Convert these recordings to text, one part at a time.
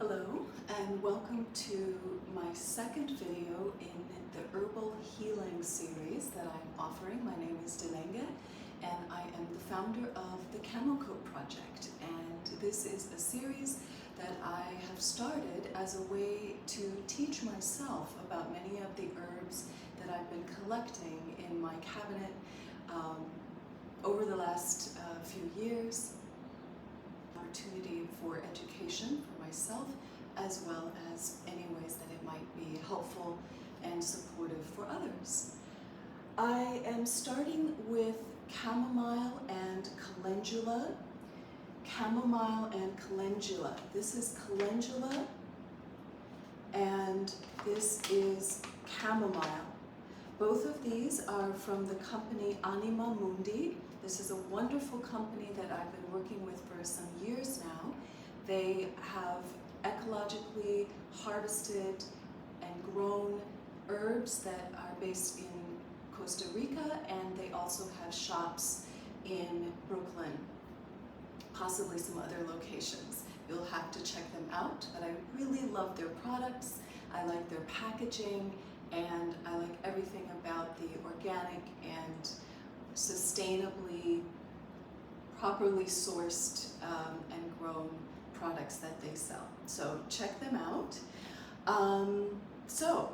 Hello and welcome to my second video in the Herbal Healing series that I'm offering. My name is Delenge and I am the founder of the Chamomile Project, and this is a series that I have started as a way to teach myself about many of the herbs that I've been collecting in my cabinet over the last few years. Opportunity for education for myself, as well as any ways that it might be helpful and supportive for others. I am starting with chamomile and calendula. Chamomile and calendula. This is calendula and this is chamomile. Both of these are from the company Anima Mundi. This is a wonderful company that I've been working with for some years now. They have ecologically harvested and grown herbs that are based in Costa Rica, and they also have shops in Brooklyn, possibly some other locations. You'll have to check them out, but I really love their products. I like their packaging, and I like everything about the organic and sustainably, properly sourced and grown products that they sell. So check them out. So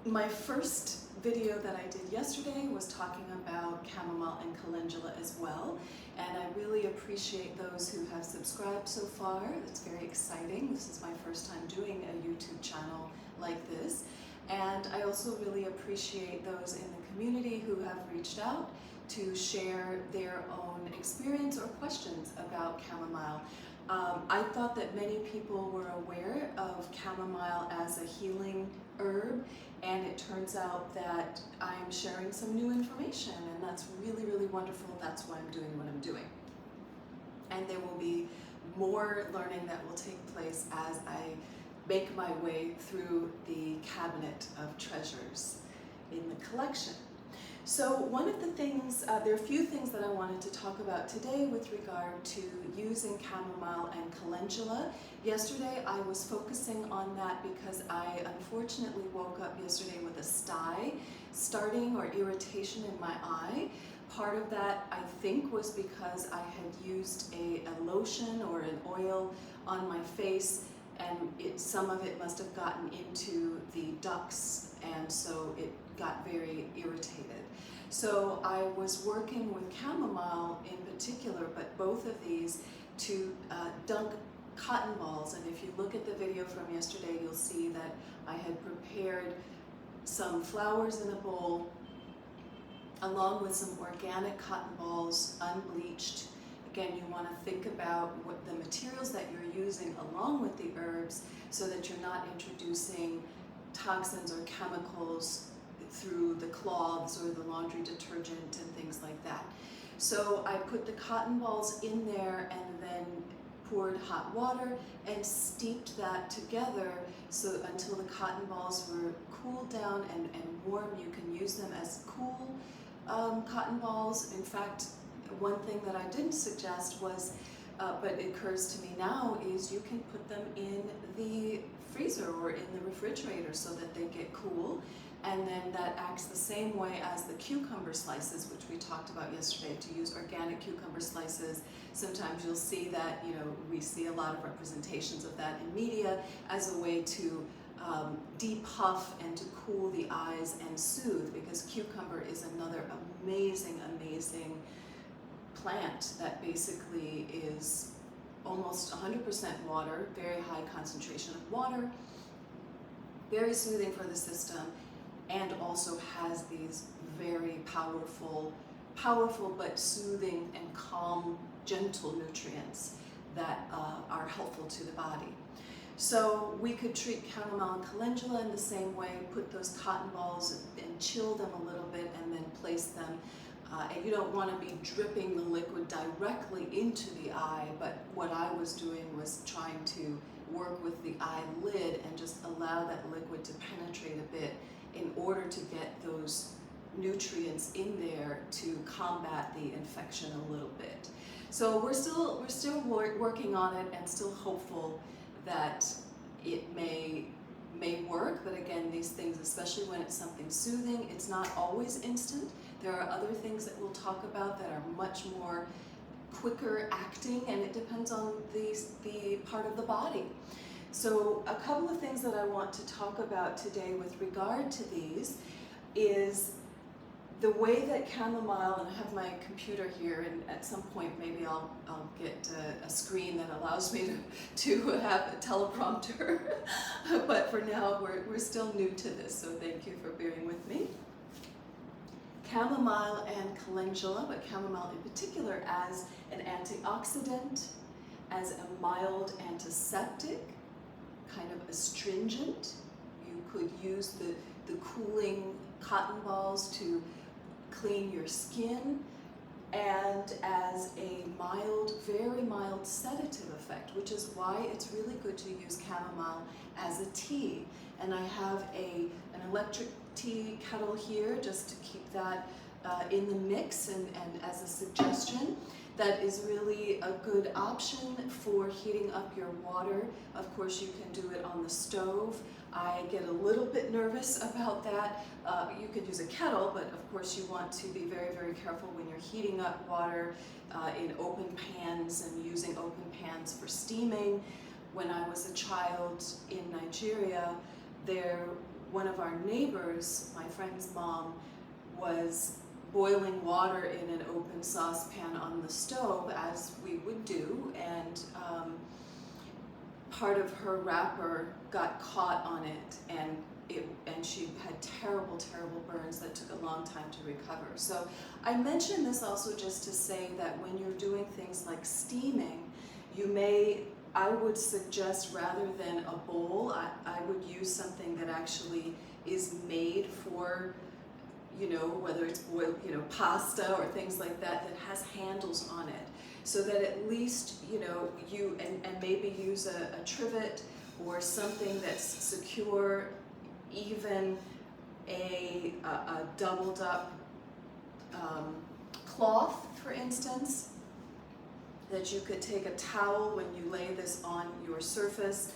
my first video that I did yesterday was talking about chamomile and calendula as well, and I really appreciate those who have subscribed so far. It's very exciting. This is my first time doing a YouTube channel like this. And I also really appreciate those in the community who have reached out to share their own experience or questions about chamomile. I thought that many people were aware of chamomile as a healing herb, and it turns out that I'm sharing some new information, and that's really, really wonderful. That's why I'm doing what I'm doing. And there will be more learning that will take place as I make my way through the cabinet of treasures in the collection. So one of the things, there are a few things that I wanted to talk about today with regard to using chamomile and calendula. Yesterday I was focusing on that because I unfortunately woke up yesterday with a sty starting or irritation in my eye. Part of that, I think, was because I had used a lotion or an oil on my face, and some of it must have gotten into the ducts, and so it got very irritated. So I was working with chamomile in particular, but both of these, to dunk cotton balls. And if you look at the video from yesterday, you'll see that I had prepared some flowers in a bowl along with some organic cotton balls, unbleached. Again, you want to think about what the materials that you're using along with the herbs, so that you're not introducing toxins or chemicals through the cloths or the laundry detergent and things like that. So I put the cotton balls in there and then poured hot water and steeped that together so until the cotton balls were cooled down and warm. You can use them as cool cotton balls. In fact, one thing that I didn't suggest was, but it occurs to me now, is you can put them in the freezer or in the refrigerator so that they get cool, and then that acts the same way as the cucumber slices, which we talked about yesterday, to use organic cucumber slices. Sometimes you'll see that, we see a lot of representations of that in media as a way to depuff and to cool the eyes and soothe, because cucumber is another amazing, amazing plant that basically is almost 100% water, very high concentration of water, very soothing for the system, and also has these very powerful but soothing and calm, gentle nutrients that are helpful to the body. So we could treat chamomile and calendula in the same way, put those cotton balls and chill them a little bit and then place them. And you don't want to be dripping the liquid directly into the eye, but what I was doing was trying to work with the eyelid and just allow that liquid to penetrate a bit in order to get those nutrients in there to combat the infection a little bit. So we're still working on it and still hopeful that it may work, but again, these things, especially when it's something soothing, it's not always instant. There are other things that we'll talk about that are much more quicker acting, and it depends on the part of the body. So a couple of things that I want to talk about today with regard to these is the way that chamomile, and I have my computer here, and at some point maybe I'll get a screen that allows me to have a teleprompter, but for now we're still new to this, so thank you for bearing with me. Chamomile and calendula, but chamomile in particular as an antioxidant, as a mild antiseptic, kind of astringent. You could use the cooling cotton balls to clean your skin, and as a mild, very mild sedative effect, which is why it's really good to use chamomile as a tea. And I have an electric tea kettle here just to keep that in the mix and as a suggestion. That is really a good option for heating up your water. Of course, you can do it on the stove. I get a little bit nervous about that. You could use a kettle, but of course you want to be very, very careful when you're heating up water in open pans and using open pans for steaming. When I was a child in Nigeria, one of our neighbors, my friend's mom, was boiling water in an open saucepan on the stove, as we would do, and part of her wrapper got caught on it, and she had terrible, terrible burns that took a long time to recover. So I mention this also just to say that when you're doing things like steaming, I would suggest, rather than a bowl, I would use something that actually is made for, whether it's boiled, pasta or things like that, that has handles on it, so that at least, and maybe use a trivet or something that's secure, even a doubled up cloth, for instance, that you could take a towel when you lay this on your surface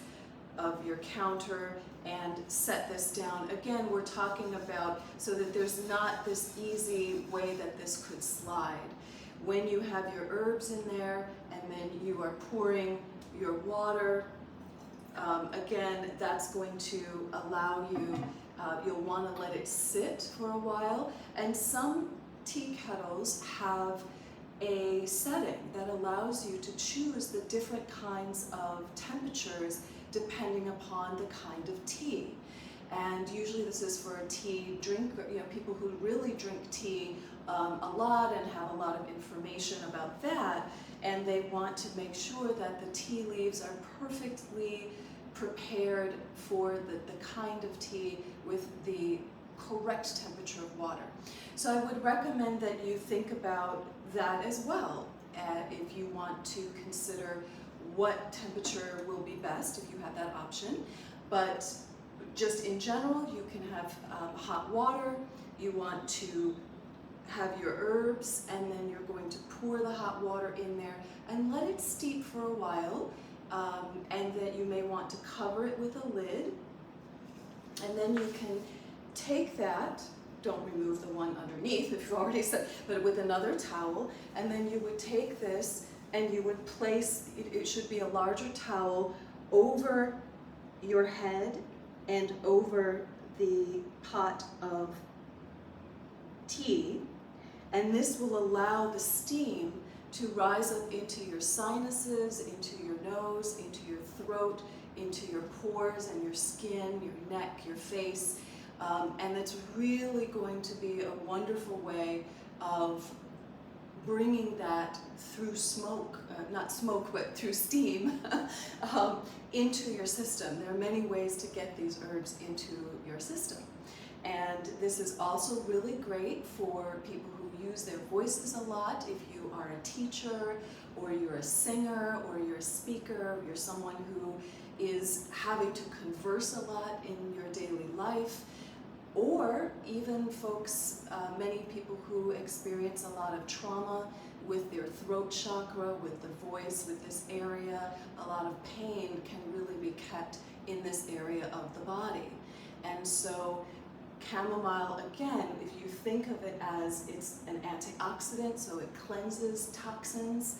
of your counter and set this down. Again, we're talking about so that there's not this easy way that this could slide. When you have your herbs in there and then you are pouring your water, again, that's going to allow you, you'll want to let it sit for a while. And some tea kettles have a setting that allows you to choose the different kinds of temperatures depending upon the kind of tea. And usually this is for a tea drinker, people who really drink tea a lot and have a lot of information about that, and they want to make sure that the tea leaves are perfectly prepared for the kind of tea with the correct temperature of water. So I would recommend that you think about that as well, if you want to consider what temperature will be best if you have that option. But just in general, you can have hot water. You want to have your herbs, and then you're going to pour the hot water in there and let it steep for a while, and then you may want to cover it with a lid, and then you can take that, don't remove the one underneath if you've already said, but with another towel, and then you would take this and you would place, it should be a larger towel, over your head and over the pot of tea, and this will allow the steam to rise up into your sinuses, into your nose, into your throat, into your pores and your skin, your neck, your face, and it's really going to be a wonderful way of bringing that through smoke, not smoke, but through steam, into your system. There are many ways to get these herbs into your system. And this is also really great for people who use their voices a lot. If you are a teacher, or you're a singer, or you're a speaker, or you're someone who is having to converse a lot in your daily life, or even folks, many people who experience a lot of trauma with their throat chakra, with the voice, with this area, nausea, a lot of pain can really be kept in this area of the body. And so chamomile, again, if you think of it as it's an antioxidant, so it cleanses toxins.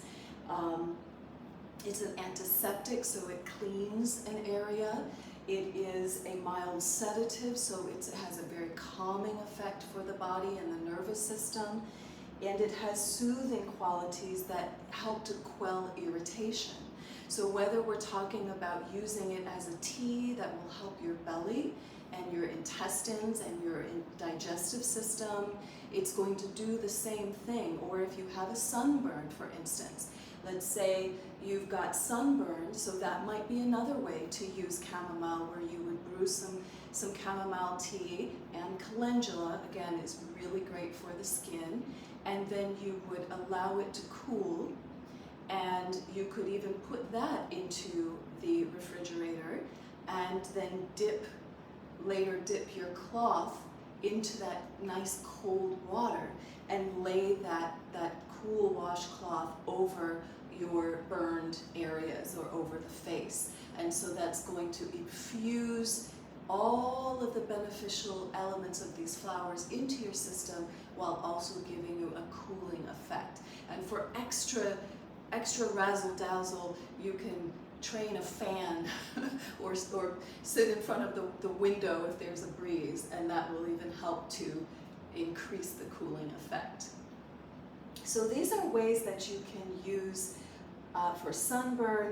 It's an antiseptic, so it cleans an area. It is a mild sedative, so it has a very calming effect for the body and the nervous system. And it has soothing qualities that help to quell irritation. So whether we're talking about using it as a tea that will help your belly and your intestines and your digestive system, it's going to do the same thing. Or if you have a sunburn, for instance, let's say you've got sunburn, so that might be another way to use chamomile, where you would brew some chamomile tea, and calendula, again, is really great for the skin, and then you would allow it to cool, and you could even put that into the refrigerator, and then later dip your cloth into that nice cold water and lay that cool washcloth over your burned areas or over the face. And so that's going to infuse all of the beneficial elements of these flowers into your system while also giving you a cooling effect. And for extra razzle dazzle, you can train a fan or sit in front of the window if there's a breeze, and that will even help to increase the cooling effect. So these are ways that you can use for sunburn,